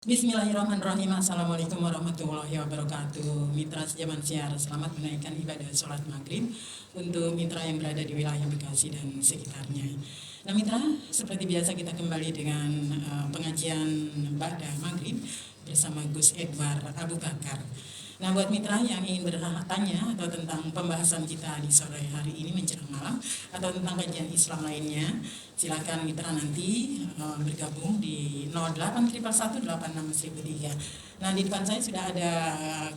Bismillahirrahmanirrahim. Assalamualaikum warahmatullahi wabarakatuh. Mitra sejaman siar, selamat menaikkan ibadah sholat maghrib untuk mitra yang berada di wilayah Bekasi dan sekitarnya. Nah mitra, seperti biasa kita kembali dengan pengajian Ba'da Maghrib bersama Gus Edward Abu Bakar. Nah buat mitra yang ingin bertanya atau tentang pembahasan kita di sore hari ini menjelang malam atau tentang kajian Islam lainnya, silakan mitra nanti bergabung di 08 181 86 1003. Nah di depan saya sudah ada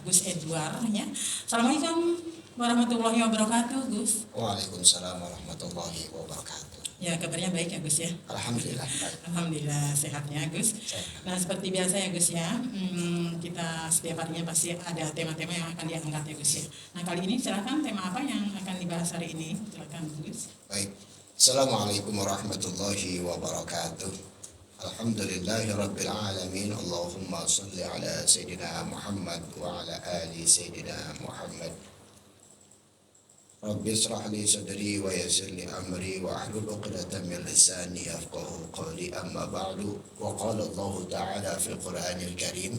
Gus Edward ya. Assalamualaikum warahmatullahi wabarakatuh Gus. Waalaikumsalam warahmatullahi wabarakatuh. Ya kabarnya baik ya Gus ya. Alhamdulillah baik. Alhamdulillah sehatnya Gus. Nah seperti biasa ya Gus ya, kita setiap harinya pasti ada tema-tema yang akan diangkat ya Gus ya. Nah kali ini silakan tema apa yang akan dibahas hari ini, silakan Gus. Baik. Assalamualaikum warahmatullahi wabarakatuh. Alhamdulillahi rabbil alamin. Allahumma salli ala Sayyidina Muhammad wa ala ali Sayyidina Muhammad. Rabbi israh li sadri wa yassir li amri wa ahlul 'uqdatam min lisani yafqahu qawli, amma ba'du. Wa qala Allah ta'ala fil Qur'anil Karim,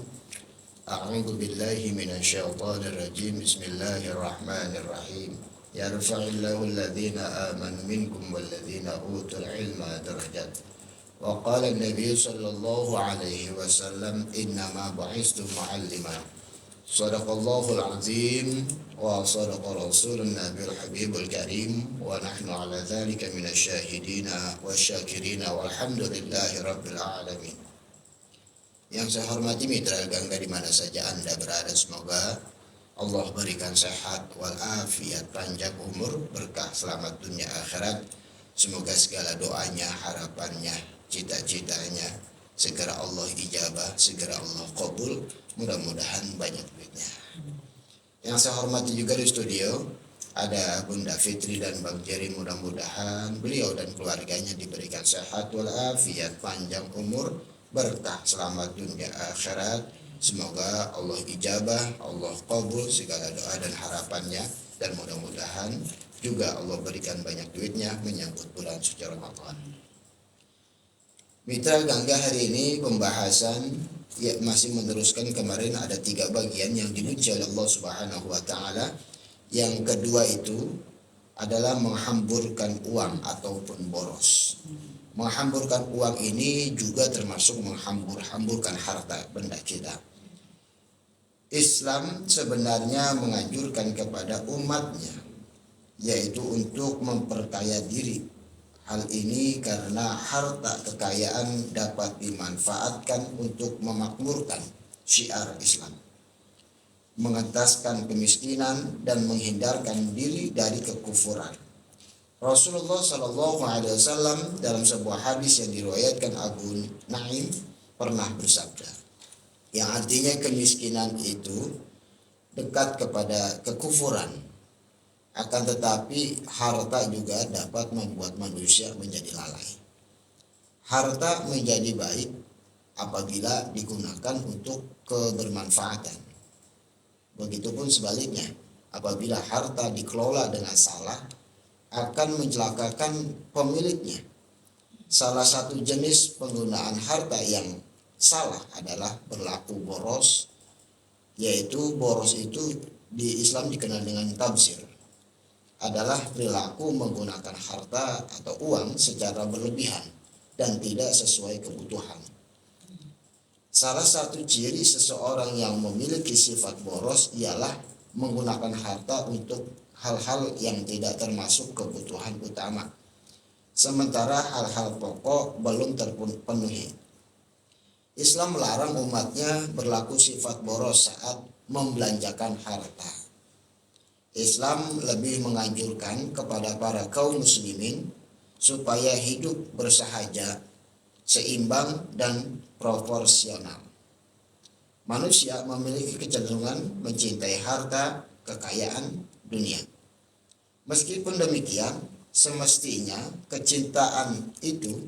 a'udzu billahi minasy syaithanir rajim. Bismillahirrahmanirrahim. Yarfa'illahu alladhina amanu minkum walladhina utul ilma darajat. Wa qala an-nabiy sallallahu alaihi wasallam, innama bu'istu mu'allima. Sadaqallahul azim wa sadaqa rasulun nabiyul habibul karim wa nahnu ala dhalika minasyahidina wasyakirina walhamdulillahi rabbil alamin. Yang saya hormati mitra Gangga di mana saja Anda berada, semoga Allah berikan sehat walafiat, panjang umur, berkah selamat dunia akhirat. Semoga segala doanya, harapannya, cita-citanya segera Allah ijabah, segera Allah qabul, mudah-mudahan banyak duitnya. Yang saya hormati juga di studio ada Bunda Fitri dan Bang Jerry, mudah-mudahan beliau dan keluarganya diberikan sehat walafiat, panjang umur, berkah selamat dunia akhirat. Semoga Allah ijabah, Allah qabul segala doa dan harapannya, dan mudah-mudahan juga Allah berikan banyak duitnya menyambut bulan suci Ramadan. Mitra Gangga, hari ini pembahasan ya masih meneruskan kemarin, ada 3 bagian yang dibenci oleh Allah Subhanahu wa taala. Yang kedua itu adalah menghamburkan uang ataupun boros. Menghamburkan uang ini juga termasuk menghambur-hamburkan harta benda kita. Islam sebenarnya menganjurkan kepada umatnya yaitu untuk memperkaya diri. Hal ini karena harta kekayaan dapat dimanfaatkan untuk memakmurkan syiar Islam, mengentaskan kemiskinan dan menghindarkan diri dari kekufuran. Rasulullah Shallallahu Alaihi Wasallam dalam sebuah hadis yang diriwayatkan Abu Naim pernah bersabda, yang artinya kemiskinan itu dekat kepada kekufuran. Akan tetapi harta juga dapat membuat manusia menjadi lalai. Harta menjadi baik apabila digunakan untuk kebermanfaatan. Begitupun sebaliknya, apabila harta dikelola dengan salah akan mencelakakan pemiliknya. Salah satu jenis penggunaan harta yang salah adalah berlaku boros, yaitu boros itu di Islam dikenal dengan tabzir. Adalah perilaku menggunakan harta atau uang secara berlebihan dan tidak sesuai kebutuhan. Salah satu ciri seseorang yang memiliki sifat boros ialah menggunakan harta untuk hal-hal yang tidak termasuk kebutuhan utama, sementara hal-hal pokok belum terpenuhi. Islam melarang umatnya berlaku sifat boros saat membelanjakan harta. Islam lebih menganjurkan kepada para kaum muslimin supaya hidup bersahaja, seimbang dan proporsional. Manusia memiliki kecenderungan mencintai harta, kekayaan dunia. Meskipun demikian, semestinya kecintaan itu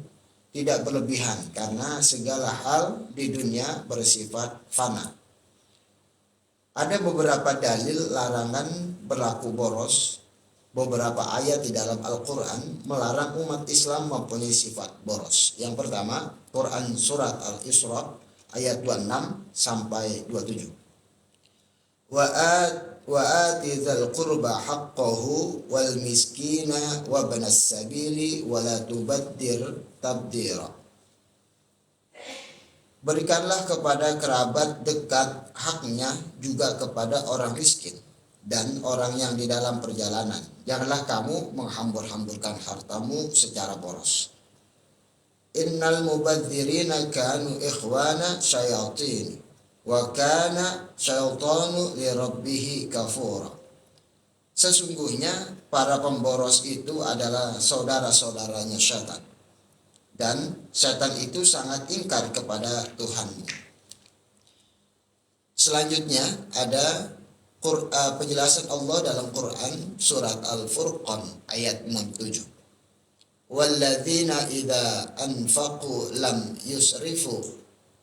tidak berlebihan karena segala hal di dunia bersifat fana. Ada beberapa dalil larangan berlaku boros. Beberapa ayat di dalam Al-Quran melarang umat Islam mempunyai sifat boros. Yang pertama, Quran surat Al-Isra ayat 26 sampai 27. Wa ati dzal qurba haqqahu wal miskina wa banas sabili wa la tubaddir tabdira. Berikanlah kepada kerabat dekat haknya, juga kepada orang miskin dan orang yang di dalam perjalanan. Janganlah kamu menghambur-hamburkan hartamu secara boros. Innal mubadzirina kanu ikhwana syayatin wa kana syaitanu li rabbih kafura. Sesungguhnya para pemboros itu adalah saudara-saudaranya syaitan, dan syaitan itu sangat ingkar kepada Tuhanmu. Selanjutnya ada penjelasan Allah dalam Quran surat Al-Furqan ayat 67. Walladzina idza anfaqu lam yusrifu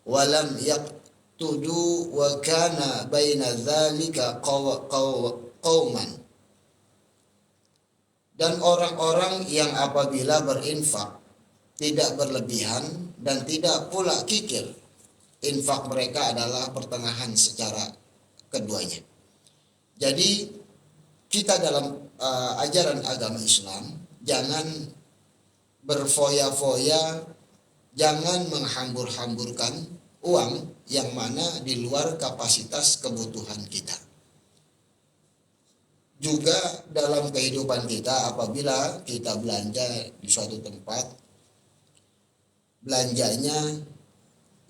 wa lam yaqtudu wa kana baina dzalika qauman. Dan orang-orang yang apabila berinfak tidak berlebihan dan tidak pula kikir. Infak mereka adalah pertengahan secara keduanya. Jadi kita dalam ajaran agama Islam jangan berfoya-foya, jangan menghambur-hamburkan uang yang mana di luar kapasitas kebutuhan kita. Juga dalam kehidupan kita apabila kita belanja di suatu tempat, belanjanya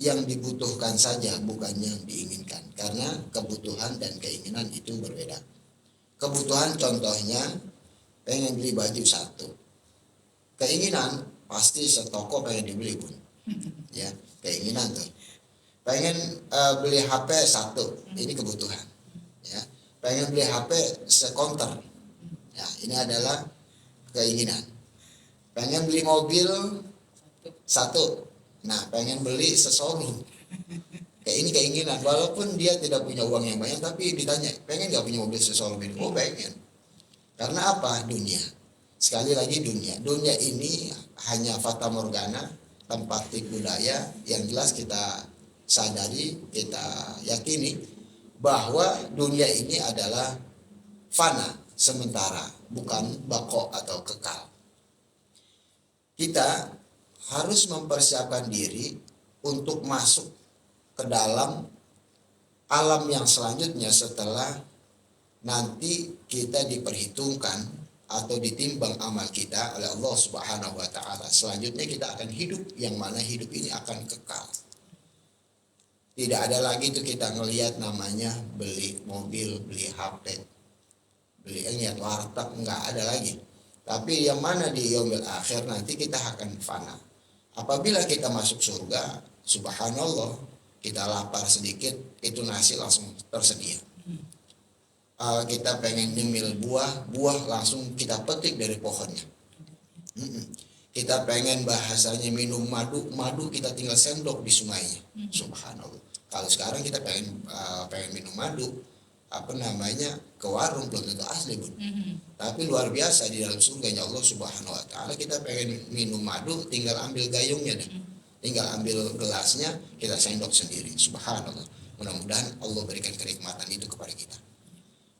yang dibutuhkan saja, bukan yang diinginkan, karena kebutuhan dan keinginan itu berbeda. Kebutuhan contohnya pengen beli baju satu, keinginan pasti setoko pengen dibeli pun, ya keinginan tuh. Pengen beli HP satu, ini kebutuhan, ya. Pengen beli HP sekonter, ya ini adalah keinginan. Pengen beli mobil satu, nah pengen beli sesoru, kayak ini keinginan. Walaupun dia tidak punya uang yang banyak, tapi ditanya pengen nggak punya mobil sesoru ini? Oh pengen. Karena apa? Dunia. Sekali lagi dunia ini hanya fata morgana, tempat tipu daya. Yang jelas kita sadari, kita yakini bahwa dunia ini adalah fana, sementara, bukan bako atau kekal. Kita harus mempersiapkan diri untuk masuk ke dalam alam yang selanjutnya setelah nanti kita diperhitungkan atau ditimbang amal kita oleh Allah Subhanahu wa taala. Selanjutnya kita akan hidup yang mana hidup ini akan kekal. Tidak ada lagi itu kita ngelihat namanya beli mobil, beli HP, beli lihat warteg, enggak ada lagi. Tapi yang mana di yaumil akhir nanti kita akan fana. Apabila kita masuk surga, subhanallah, kita lapar sedikit, itu nasi langsung tersedia. Kita pengen nyemil buah langsung kita petik dari pohonnya. Kita pengen bahasanya minum madu kita tinggal sendok di sungainya. Subhanallah. Kalau sekarang kita pengen minum madu, ke warung belum tentu asli, Bun. Tapi luar biasa di dalam surganya Allah Subhanahu wa taala, kita pengen minum madu tinggal ambil gayungnya deh. Tinggal ambil gelasnya, kita sendok sendiri. Subhanallah. Mudah-mudahan Allah berikan kenikmatan itu kepada kita.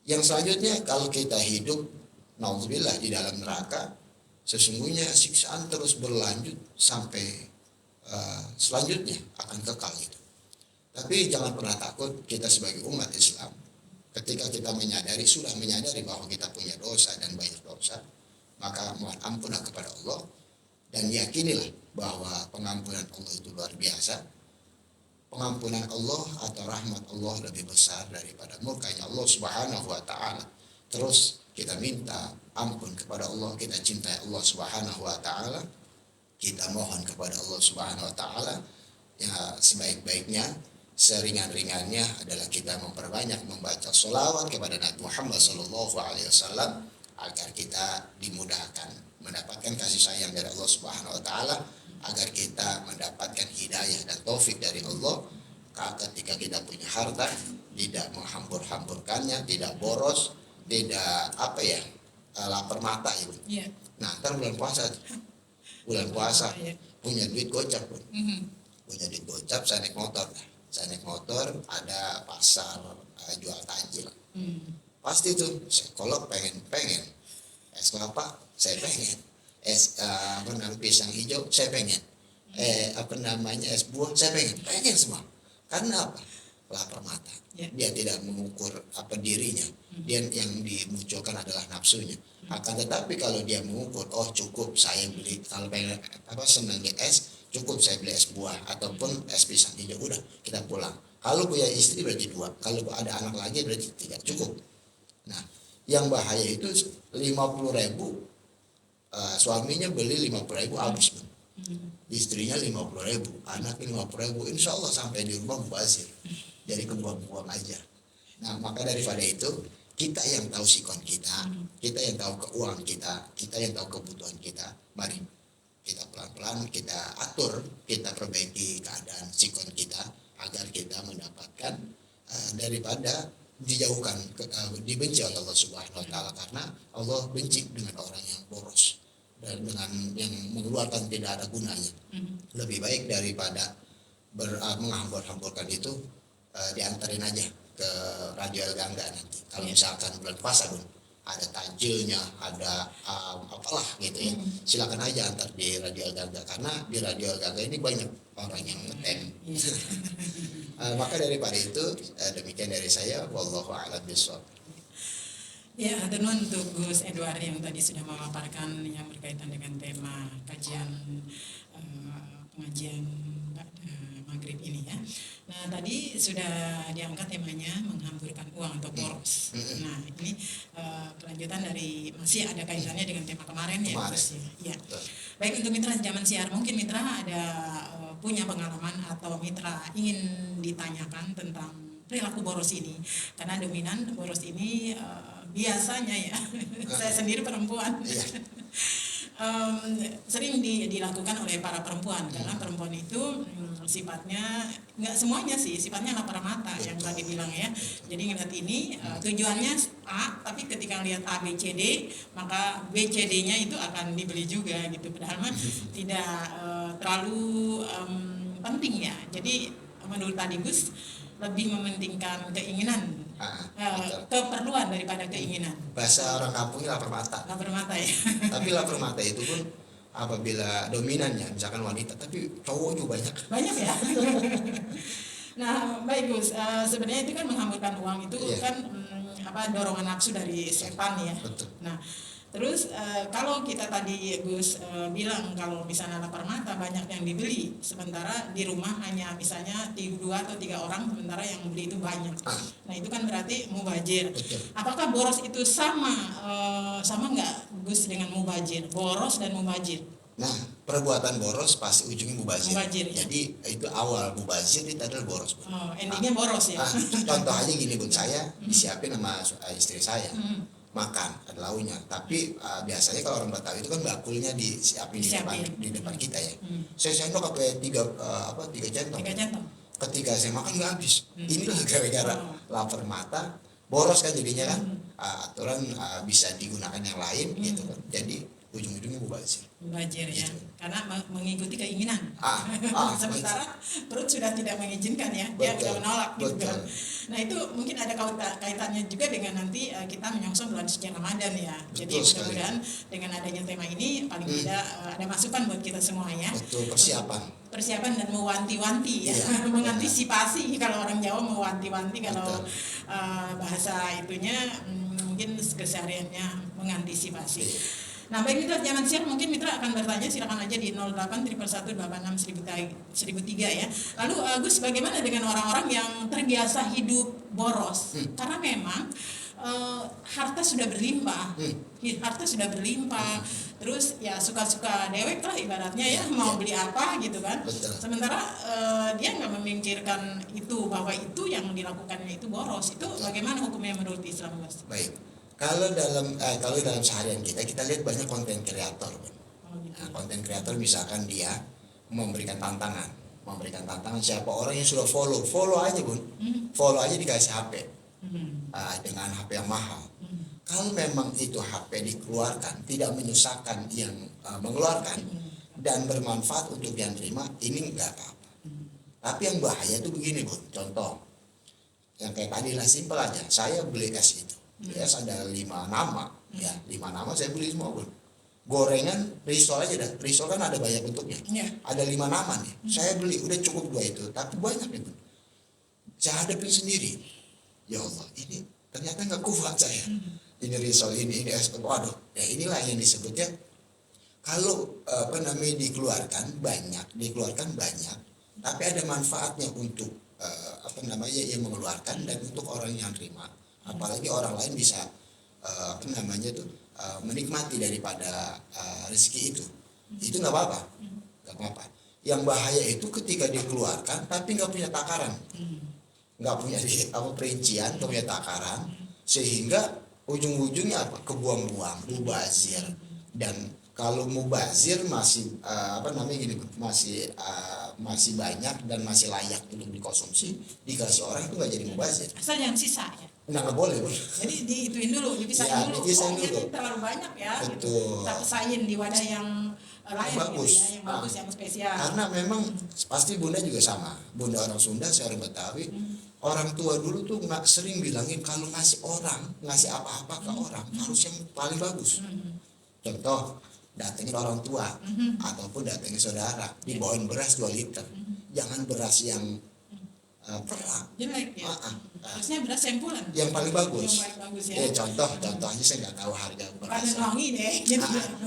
Yang selanjutnya, kalau kita hidup naudzubillah di dalam neraka, sesungguhnya siksaan terus berlanjut sampai selanjutnya akan kekal itu. Tapi jangan pernah takut, kita sebagai umat Islam, ketika kita sudah menyadari bahwa kita punya dosa dan banyak dosa, maka mohon ampunlah kepada Allah dan yakinilah bahwa pengampunan Allah itu luar biasa. Pengampunan Allah atau rahmat Allah lebih besar daripada murkanya Allah Subhanahu wa taala. Terus kita minta ampun kepada Allah, kita cintai Allah Subhanahu wa taala, kita mohon kepada Allah Subhanahu wa taala ya sebaik-baiknya. Seringan-ringannya adalah kita memperbanyak membaca sholawat kepada Nabi Muhammad SAW agar kita dimudahkan mendapatkan kasih sayang dari Allah Subhanahu Wa Taala, agar kita mendapatkan hidayah dan taufik dari Allah. Ketika kita punya harta, tidak menghambur-hamburkannya, tidak boros, tidak lapar mata ibu. Yeah. Nah, ntar bulan puasa punya duit gocap pun, punya duit gocap saya naik motor. saya naik motor ada pasar jual takjil. Hmm. Pasti tuh saya kolak pengen es kelapa saya pengen, es pisang hijau saya pengen, es buah saya pengen semua. Karena apa? Lapar mata. Ya. Dia tidak mengukur dirinya. Dia yang dimunculkan adalah nafsunya. Akan tetapi kalau dia mengukur, oh cukup saya beli, kalau pengen senangnya es, cukup saya beli es buah ataupun es pisang hijau, udah kita pulang. Kalau punya istri berarti 2, kalau ada anak lagi berarti 3, cukup. Nah, yang bahaya itu 50.000, suaminya beli 50.000 habis, istrinya 50.000, anak 50.000, insya Allah sampai di rumah mubazir, jadi kebuang-buang aja. Nah, maka daripada itu kita yang tahu sikon kita yang tahu keuangan kita yang tahu kebutuhan kita, mari kita pelan-pelan kita atur, kita perbaiki keadaan sikon kita agar kita mendapatkan daripada dijauhkan, dibenci oleh Allah Subhanahu Wa Taala, karena Allah benci dengan orang yang boros dan dengan yang mengeluarkan tidak ada gunanya. Lebih baik daripada menghambur-hamburkan itu, diantarin aja ke Radio El Gangga nanti. Kalau misalkan bulan puasa Bun, ada takjilnya, ada apalah gitu ya. Silakan aja antar di Radio El Gangga, karena di Radio El Gangga ini banyak orang yang ngetem. Maka daripada itu demikian dari saya, wallahu a'lam bishawab. Ya, tenun untuk Gus Edward yang tadi sudah memaparkan yang berkaitan dengan tema kajian pengajian maghrib ini ya. Nah, tadi sudah diangkat temanya menghamburkan uang atau boros. Nah, ini kelanjutan dari, masih ada kaitannya dengan tema kemarin ya Gus ya. Baik, untuk mitra zaman siar, mungkin mitra ada punya pengalaman atau mitra ingin ditanyakan tentang perilaku boros ini, karena dominan boros ini biasanya ya saya sendiri perempuan sering dilakukan oleh para perempuan, karena perempuan itu sifatnya, nggak semuanya sih, sifatnya lapar mata yang tadi bilang ya. Jadi ngeliat ini tujuannya A, tapi ketika lihat A, B, C, D, maka B, C, D-nya itu akan dibeli juga gitu, padahal mah tidak terlalu penting ya. Jadi menurut tadi Gus lebih mementingkan keinginan, keperluan daripada keinginan. Bahasa orang kampungnya lapar mata. Lapar mata ya. Tapi lapar mata itu pun apabila dominannya misalkan wanita, tapi cowok juga banyak ya. Nah, baik Gus, sebenarnya itu kan menghamburkan uang itu kan dorongan nafsu dari setan ya. Betul. Nah, terus kalau kita tadi Gus bilang kalau misalnya lapar mata banyak yang dibeli, sementara di rumah hanya misalnya 2 atau 3 orang, sementara yang beli itu banyak. Nah, itu kan berarti mubazir. Apakah boros itu sama nggak Gus dengan mubazir? Boros dan mubazir. Nah, perbuatan boros pasti ujungnya mubazir. Ya? Jadi itu awal mubazir, itu adalah boros. Endingnya boros ya. Contoh aja gini Bun, saya disiapin sama istri saya. Makan ada lauknya, tapi biasanya kalau orang Betawi itu kan bakulnya disiapin di depan kita ya. Saya sendok sampai 3 centong. Ketika saya makan nggak habis. Inilah gara-gara lapar mata, boros kan jadinya kan. Aturan bisa digunakan yang lain gitu kan. Jadi ujung-ujungnya mubazir ya, karena mengikuti keinginan. Sementara perut sudah tidak mengizinkan ya, dia sudah menolak gitu kan. Nah, itu mungkin ada kaitannya juga dengan nanti kita menyongsong bulan suci Ramadan ya. Jadi mudah-mudahan dengan adanya tema ini paling tidak ada masukan buat kita semua ya. Betul, persiapan dan mewanti-wanti ya, mengantisipasi. Kalau orang Jawa mewanti-wanti, kalau bahasa itunya mungkin kesehariannya mengantisipasi. Nah, baik mitra zaman siang, mungkin mitra akan bertanya, silakan aja di 08.186.1003 ya. Lalu Gus, bagaimana dengan orang-orang yang terbiasa hidup boros? Karena memang harta sudah berlimpah, terus ya suka-suka dewek lah ibaratnya ya, mau beli apa gitu kan. Sementara dia nggak memikirkan itu, bahwa itu yang dilakukannya itu boros. Itu bagaimana hukumnya menurut Islam, Gus? Baik. Kalau dalam seharian kita lihat banyak konten kreator. Nah, konten kreator misalkan dia memberikan tantangan siapa orang yang sudah follow aja Bun, follow aja dikasih HP dengan HP yang mahal. Kalau memang itu HP dikeluarkan tidak menyusahkan yang mengeluarkan dan bermanfaat untuk yang terima, ini enggak apa-apa. Tapi yang bahaya itu begini Bun, contoh yang kayak tadi lah, simpel aja. Saya beli es itu, es ada 5 nama, ya 5 nama saya beli semua Bun. Gorengan risol aja dah, risol kan ada banyak bentuknya, ada 5 nama nih, saya beli udah cukup 2 itu, tapi banyak nih Bun. Saya hadapin sendiri, ya Allah ini ternyata nggak kuat saya. Ini risol, ini es, waduh, ya inilah yang disebutnya kalau dikeluarkan banyak, tapi ada manfaatnya untuk yang mengeluarkan dan untuk orang yang terima, apalagi orang lain bisa menikmati daripada rezeki itu nggak apa-apa. Yang bahaya itu ketika dikeluarkan tapi nggak punya takaran, nggak punya perincian, nggak punya takaran, sehingga ujung-ujungnya apa? Kebuang-buang, mubazir. Dan kalau mubazir masih masih banyak dan masih layak untuk dikonsumsi, dikasih orang itu nggak jadi mubazir. Asal jangan sisa ya. Nggak boleh. Jadi diituin dulu, dipisahin dulu. Ini terlalu banyak ya. Betul. Kita pesain di wadah yang lain bagus. Gitu ya, yang bagus, yang spesial. Karena memang pasti Bunda juga sama. Bunda orang Sunda, saya orang Betawi. Orang tua dulu tuh nggak sering bilangin kalau ngasih apa-apa ke orang harus yang paling bagus. Contoh, datengin orang tua ataupun datengin saudara, dibawain beras 2 liter. Jangan beras yang perak, jelek ya. Harusnya beras yang pulen. Yang paling bagus. Yang paling bagus ya. Contoh aja saya nggak tahu harga beras. Pandan wangi deh.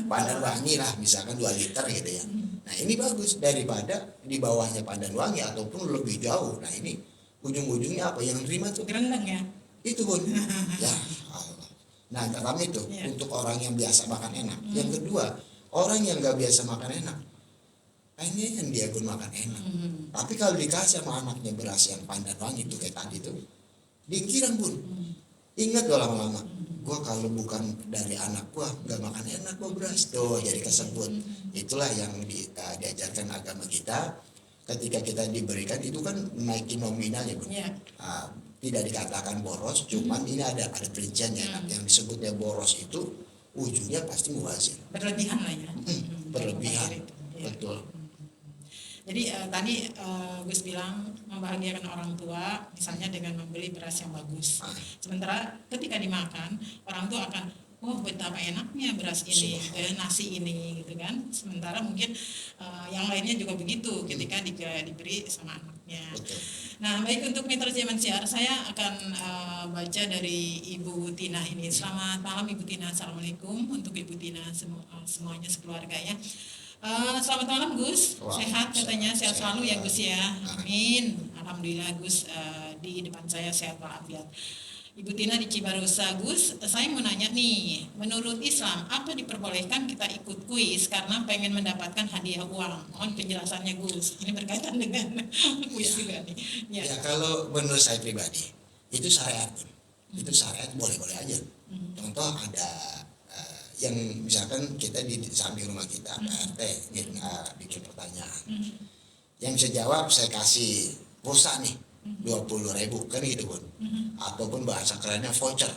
Pandan wangi lah, misalkan 2 liter gitu ya. Nah ini bagus daripada di bawahnya pandan wangi ataupun lebih jauh. Nah ini ujung-ujungnya apa yang terima tuh? Gerendeng ya. Itu Bun. Ya Allah. Nah pertama itu untuk orang yang biasa makan enak. Yang kedua, orang yang nggak biasa makan enak, ini yang dia makan enak. Tapi kalau dikasih sama anaknya beras yang pandan wangi itu kayak tadi tuh, dikira Bun. Ingat loh lama-lama, gua kalau bukan dari anak gua nggak makan enak gua beras tuh, jadi kesebut. Itulah yang diajarkan agama kita. Ketika kita diberikan itu kan naikin nominalnya Bun. Tidak dikatakan boros, cuman ini ada perinciannya. Yang disebutnya boros itu ujungnya pasti mubazir. Berlebihan lah ya. Berlebihan, betul. Jadi tadi Gus bilang membahagiakan orang tua misalnya dengan membeli beras yang bagus. Sementara ketika dimakan orang tua akan betapa enaknya beras ini, nasi ini gitu kan. Sementara mungkin yang lainnya juga begitu ketika diberi sama anaknya. Nah baik, untuk Mitra Zaman Siar saya akan baca dari Ibu Tina ini. Selamat malam Ibu Tina, Assalamualaikum untuk Ibu Tina semuanya sekeluarga ya. Selamat malam Gus, sehat katanya, sehat selalu ya Gus ya, amin. Alhamdulillah Gus, di depan saya sehat walafiat. Ibu Tina di Cibarusah. Gus, saya mau nanya nih, menurut Islam apa diperbolehkan kita ikut kuis karena pengen mendapatkan hadiah uang? Mohon penjelasannya Gus, ini berkaitan dengan kuis juga nih. Ya kalau menurut saya pribadi itu syariat, boleh-boleh aja. Contoh ada yang misalkan kita di samping rumah kita RT bikin pertanyaan, yang bisa jawab saya kasih pulsa nih 20.000 kan gitu Bun, ataupun bahasa kerennya voucher.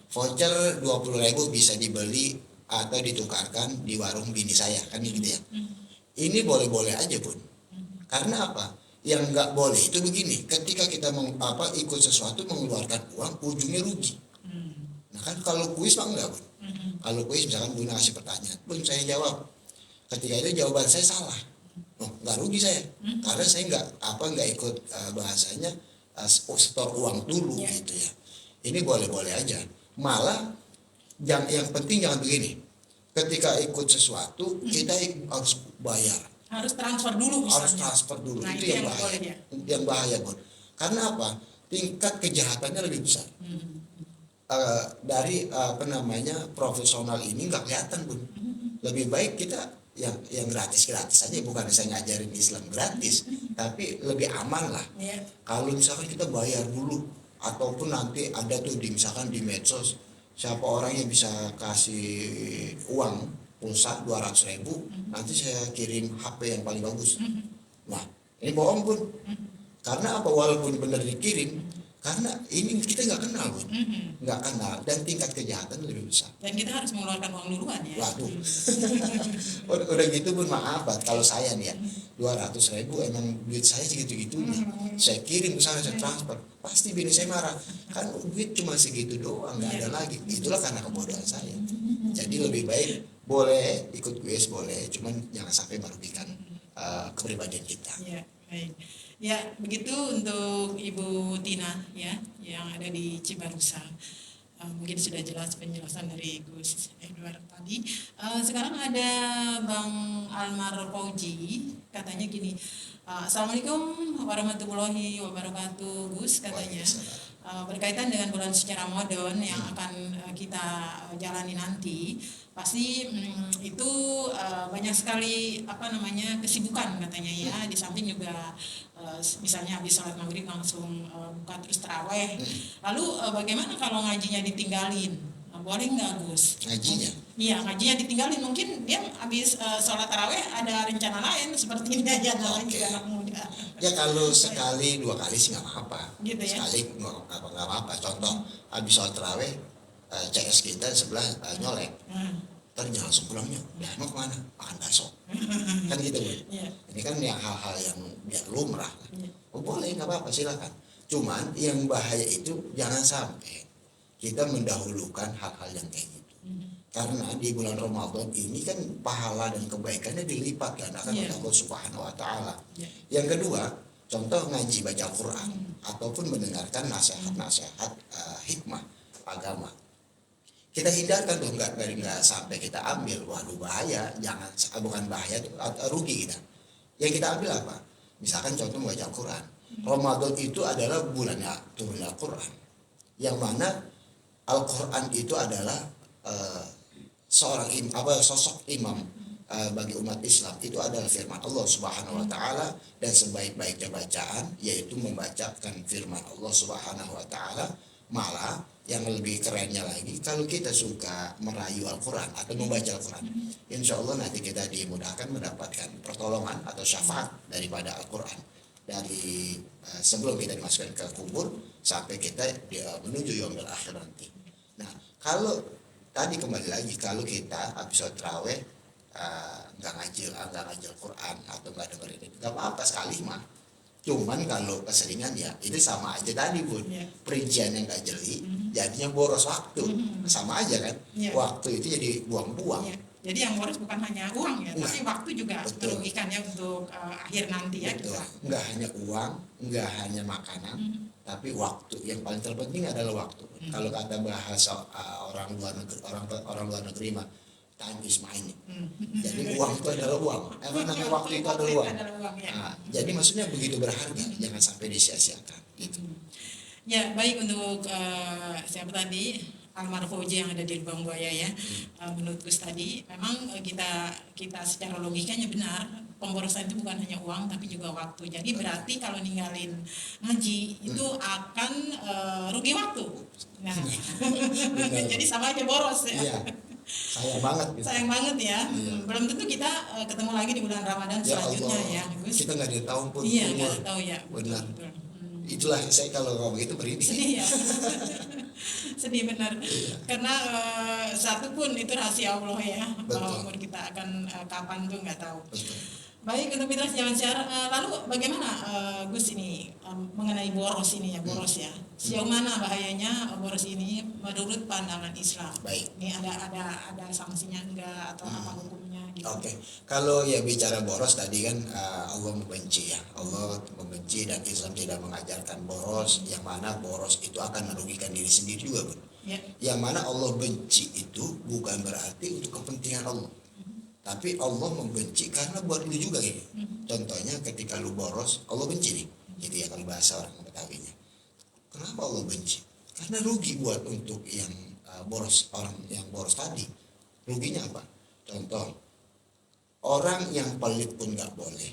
Voucher 20.000 bisa dibeli atau ditukarkan di warung bini saya kan gitu ya. Ini boleh-boleh aja Bun, karena apa? Yang nggak boleh itu begini, ketika kita ikut sesuatu mengeluarkan uang ujungnya rugi. Nah kan kalau kuis mah enggak Bun. Kalau kuis misalkan Bunda kasih pertanyaan, Bun saya jawab, ketika itu jawaban saya salah, nggak rugi saya, karena saya nggak ikut bahasanya store uang dulu gitu ya. Ini boleh-boleh aja. Malah yang penting jangan begini, ketika ikut sesuatu kita harus bayar. Harus transfer dulu misalnya. Harus transfer dulu, Nah, itu yang bahaya. Yang bahaya Bun. Karena apa? Tingkat kejahatannya lebih besar. Dari profesional ini nggak kelihatan Bun. Lebih baik kita yang gratis aja, bukan saya ngajarin Islam gratis, tapi lebih aman lah. Kalau misalkan kita bayar dulu, ataupun nanti ada tuh misalkan di medsos siapa orang yang bisa kasih uang pulsa 200.000, nanti saya kirim HP yang paling bagus. Nah ini bohong Bun, Karena apa? Walaupun benar dikirim, karena ini kita nggak kenal, Bun. Nggak kenal, dan tingkat kejahatan lebih besar. Dan kita harus mengeluarkan uang duluan ya. Waduh. Udah gitu Bun, maaf kalau saya nih ya 200.000 emang duit saya segitu-gitunya, saya kirim ke sana, saya transfer, pasti bini saya marah, kan duit cuma segitu doang, nggak ada lagi. Itulah karena kebodohan saya. Jadi lebih baik boleh ikut kuis, boleh, cuman jangan sampai merugikan kepribadian kita. Ya, baik. Ya, begitu untuk Ibu Tina ya, yang ada di Cibarusah. Mungkin sudah jelas penjelasan dari Gus Edward tadi. Sekarang ada Bang Almar Fauji, katanya gini, Assalamualaikum warahmatullahi wabarakatuh, Gus, katanya. Berkaitan dengan bulan suci Ramadan yang akan kita jalani nanti, pasti itu banyak sekali kesibukan katanya ya. Di samping juga misalnya habis sholat maghrib langsung buka terus taraweh. Lalu bagaimana kalau ngajinya ditinggalin? Boleh nggak, Gus? Ngajinya? Iya, ngajinya ditinggalin. Mungkin dia habis sholat taraweh ada rencana lain seperti ini aja, namanya juga anak muda. Ya kalau sekali 2 kali sih nggak apa-apa. Gitu ya? Sekali nggak apa-apa. Contoh habis sholat taraweh, CS kita sebelah nyolek. Ntar jangan langsung pulangnya, ya mau kemana? Makan bakso. Kan gitu, Bu. Iya. Ini kan yang hal-hal yang ya lumrah. Iya. Oh, boleh, nggak apa-apa, silakan. Cuman yang bahaya itu jangan sampai kita mendahulukan hal-hal yang kayak gitu. Karena di bulan Ramadan ini kan pahala dan kebaikannya dilipat kan akan oleh Allah Subhanahu wa Ta'ala. Yang kedua, contoh ngaji baca Al-Quran ataupun mendengarkan nasihat-nasihat hikmah agama. Kita hindarkan tuh nggak sampai kita ambil, waduh bahaya, jangan, bukan bahaya tuh, rugi kita. Yang kita ambil apa? Misalkan contoh membaca Al-Quran. Ramadan itu adalah bulannya turun Al-Quran, yang mana Al-Quran itu adalah sosok imam bagi umat Islam. Itu adalah firman Allah Subhanahu wa Ta'ala, dan sebaik-baiknya bacaan yaitu membacakan firman Allah Subhanahu wa Ta'ala. Malah yang lebih kerennya lagi, kalau kita suka merayu Al-Quran atau membaca Al-Quran, insya Allah nanti kita dimudahkan mendapatkan pertolongan atau syafaat daripada Al-Quran dari sebelum kita dimasukkan ke kubur sampai kita menuju yaumil akhir nanti. Nah, kalau tadi kembali lagi, kalau kita habis sholat taraweh nggak ngaji Al-Quran atau nggak dengerin itu, nggak apa-apa sekali mah. Cuman kalau keseringan ya itu sama aja tadi, Bun. Perincian yang nggak jeli, jadinya boros waktu. Sama aja kan, waktu itu jadi buang-buang. Jadi yang boros bukan hanya uang ya, tapi waktu juga merugikan ya untuk akhir nanti ya. Betul. Nggak hanya uang, nggak hanya makanan, tapi waktu. Yang paling terpenting adalah waktu. Kalau kata bahasa orang luar negeri mah, time is money. Jadi uang itu adalah uang. Namanya waktu itu adalah uang. Nah, jadi maksudnya begitu berharga, jangan sampai disia-siakan. Gitu. Ya, baik, untuk siapa tadi, Almar Fauji yang ada di Lubang Buaya ya. Menurut Gus tadi, memang kita secara logikanya benar, pemborosan itu bukan hanya uang tapi juga waktu. Jadi berarti kalau ninggalin ngaji itu akan rugi waktu. Nah, jadi sama aja boros ya. Iya. Sayang banget gitu. Sayang banget ya. Belum tentu kita ketemu lagi di bulan Ramadan selanjutnya ya, Gus. Kita nggak ada tahu pun. Iya, nggak tahu ya. Benar. Itulah saya kalau ngomong itu merinding. Sedih ya. Sedih benar. Karena satu pun itu rahasia Allah ya. Bahwa umur kita akan kapan tuh nggak tahu. Betul. Baik, untuk mitra Zaman Siar, lalu bagaimana Gus ini mengenai boros ini ya, boros ya. Sejauh mana bahayanya boros ini menurut pandangan Islam? Baik. Ini ada sanksinya enggak atau apa hukumnya gitu. Oke. Kalau ya bicara boros tadi kan Allah membenci ya. Allah membenci dan Islam tidak mengajarkan boros, yang mana boros itu akan merugikan diri sendiri juga, Bun. Ya. Yang mana Allah benci itu bukan berarti untuk kepentingan Allah. Tapi Allah membenci karena buat lu juga gitu. Contohnya ketika lu boros, Allah benci nih. Gitu ya kalau bahasa orang Betawinya. Kenapa Allah benci? Karena rugi buat untuk yang boros, orang yang boros tadi. Ruginya apa? Contoh, orang yang pelit pun nggak boleh.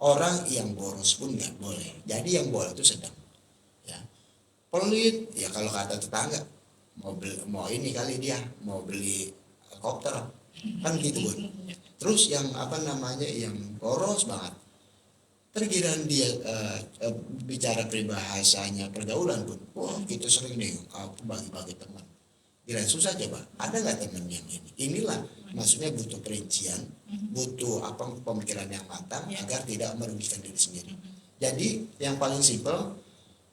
Orang yang boros pun nggak boleh. Jadi yang boleh itu sedang. Ya. Pelit, ya kalau kata tetangga, mau ini kali dia, mau beli helikopter. Kan gitu, Bun. Terus yang yang boros banget, Tergiran dia bicara peribahasanya pergaulan pun, wah kita sering nih bagi-bagi teman. Gila susah coba, ada nggak teman yang ini? Inilah maksudnya butuh perincian, butuh pemikiran yang matang agar tidak merugikan diri sendiri. Jadi yang paling simpel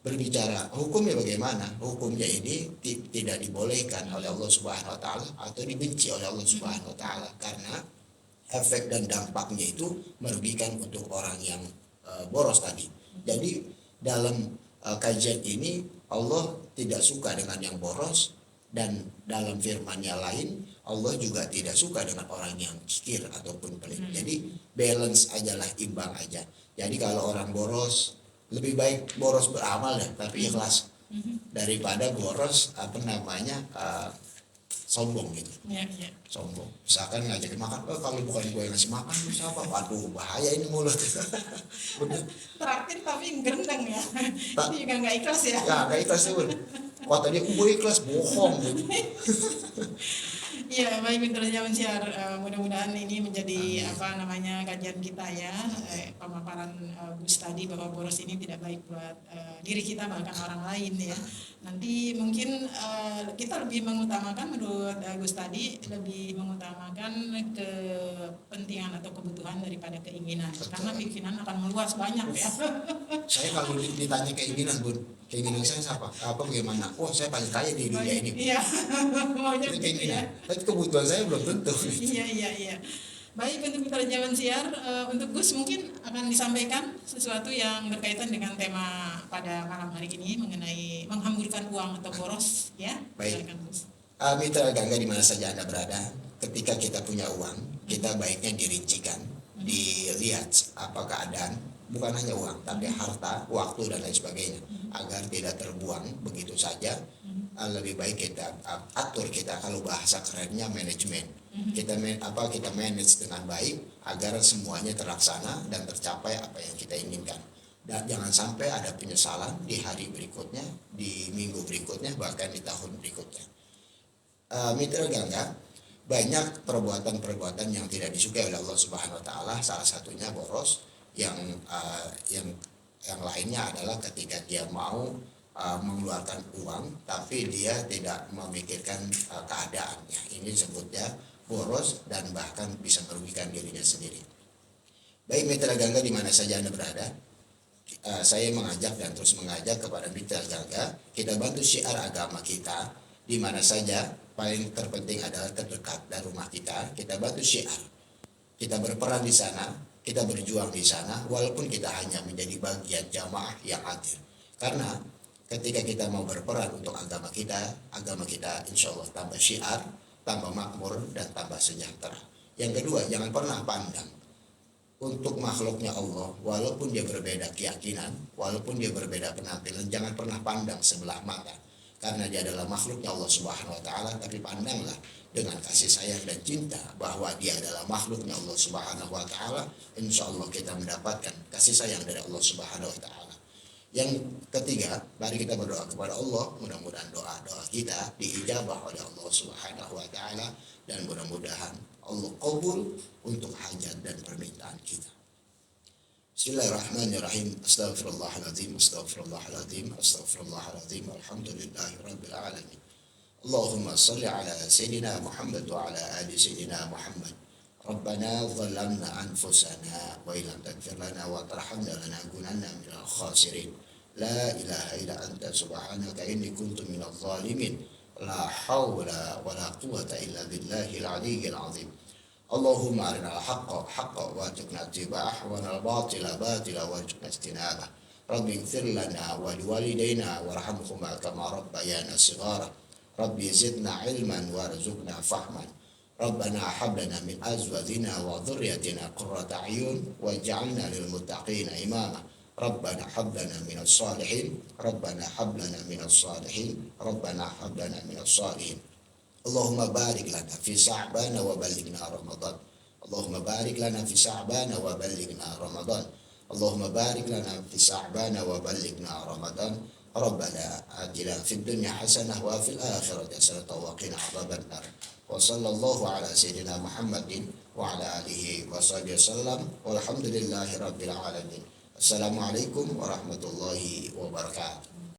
berbicara hukumnya bagaimana? Hukumnya ini tidak dibolehkan oleh Allah Subhanahu Wa Taala atau dibenci oleh Allah Subhanahu Wa Taala karena efek dan dampaknya itu merugikan untuk orang yang boros tadi. Jadi dalam kajian ini Allah tidak suka dengan yang boros. Dan dalam firman-Nya lain Allah juga tidak suka dengan orang yang kikir ataupun pelit. Jadi balance ajalah, imbang aja. Jadi kalau orang boros, lebih baik boros beramal ya, tapi ikhlas daripada boros sombong gitu. Sombong. Misalkan ngajakin makan, kalau bukan gue yang ngasih makan lu siapa? Waduh bahaya ini mulut. Traktir tapi gendeng ya. Itu juga nggak ikhlas ya. Ya nggak ikhlas tuh. Wah tadi gue ikhlas, bohong gitu. Iya, baik Mitra Zaman Siar, mudah-mudahan ini menjadi kajian kita ya, pemaparan Gus tadi bahwa boros ini tidak baik buat diri kita bahkan orang lain ya. Nanti mungkin kita lebih mengutamakan menurut Gus tadi lebih mengutamakan kepentingan atau kebutuhan daripada keinginan. Betul. Karena keinginan akan meluas banyak ya. Saya kalau ditanya keinginan Bun, keinginan saya apa bagaimana? Wah saya paling kaya di dunia ini. Iya, maunya Itu begitu ya. keinginan. Tapi kebutuhan saya belum tentu. Iya. Baik, untuk Mitra Zaman Siar, untuk Gus mungkin akan disampaikan sesuatu yang berkaitan dengan tema pada malam hari ini mengenai menghamburkan uang atau boros ya. Baik. Silakan, Gus. Mitra Gangga di mana saja Anda berada, ketika kita punya uang, kita baiknya dirincikan, dilihat apa keadaan, bukan hanya uang, tapi harta, waktu dan lain sebagainya, agar tidak terbuang begitu saja. Lebih baik kita atur, kita kalau bahasa kerennya manajemen. Kita manage dengan baik agar semuanya terlaksana dan tercapai apa yang kita inginkan. Dan jangan sampai ada penyesalan di hari berikutnya, di minggu berikutnya, bahkan di tahun berikutnya. Mitra Gangga, banyak perbuatan-perbuatan yang tidak disukai oleh Allah Subhanahu Wa Taala. Salah satunya boros. Yang lainnya adalah ketika dia mau mengeluarkan uang tapi dia tidak memikirkan keadaannya. Ini disebutnya boros dan bahkan bisa merugikan dirinya sendiri. Baik Mitra Gangga di mana saja Anda berada, saya mengajak dan terus mengajak kepada Mitra Gangga, kita bantu syiar agama kita di mana saja. Paling terpenting adalah terdekat dari rumah kita bantu syiar. Kita berperan di sana, kita berjuang di sana, walaupun kita hanya menjadi bagian jamaah yang hadir. Karena ketika kita mau berperan untuk agama kita insya Allah tambah syiar, tambah makmur, dan tambah sejahtera. Yang kedua, jangan pernah pandang untuk makhluknya Allah, walaupun dia berbeda keyakinan, walaupun dia berbeda penampilan, jangan pernah pandang sebelah mata. Karena dia adalah makhluknya Allah Subhanahu Wa Taala, tapi pandanglah dengan kasih sayang dan cinta bahwa dia adalah makhluknya Allah Subhanahu Wa Taala. Insya Allah kita mendapatkan kasih sayang dari Allah Subhanahu Wa Taala. Yang ketiga, mari kita berdoa kepada Allah, mudah-mudahan doa-doa kita diijabah oleh Allah Subhanahu Wa Taala dan mudah-mudahan Allah qabul untuk hajat dan permintaan kita. Bismillahirrahmanirrahim. Astaghfirullahaladzim, astaghfirullahaladzim, astaghfirullahaladzim. Alhamdulillahirabbil alamin. Allahumma salli ala sayyidina Muhammad wa ala ali sayyidina Muhammad. Rabbana zalamna anfusana wa illam taghfir lana wa tarhamna lanakunanna minal khasirin. La ilaha illa anta subhanaka inni kuntu minadh zalimin. La hawla wa la quwwata illa billahil aliyyil azim. Allahumma arinal haqqa haqqa warzuqna ittiba'ah wa arinal batila batila warzuqna ijtinabah. Rabbi ighfir lana wa liwalidayna warhamhuma kama rabbayana shighara. Rabbi zidna ilman warzuqna fahman. Rabbana hab lana min azwajina wa dhurriyyatina qurrata a'yun waj'alna lil muttaqina imama. Rabbana hab lana minas salihin. Rabbana hab lana minas salihin. Rabbana hab lana minas salihin. Allahumma barik lana fi Sha'ban wa ballighna Ramadan. Allahumma barik lana fi Sha'ban wa ballighna Ramadan. Allahumma barik lana fi Sha'ban wa ballighna Ramadan. Rabbana atina fid dunya hasanah wa fil akhirati hasanah wa qina adzaban nar. Wa sallallahu ala sayyidina Muhammadin wa ala alihi wa sahbihi wasallam. Walhamdulillahi rabbil alamin. Assalamualaikum warahmatullahi wabarakatuh.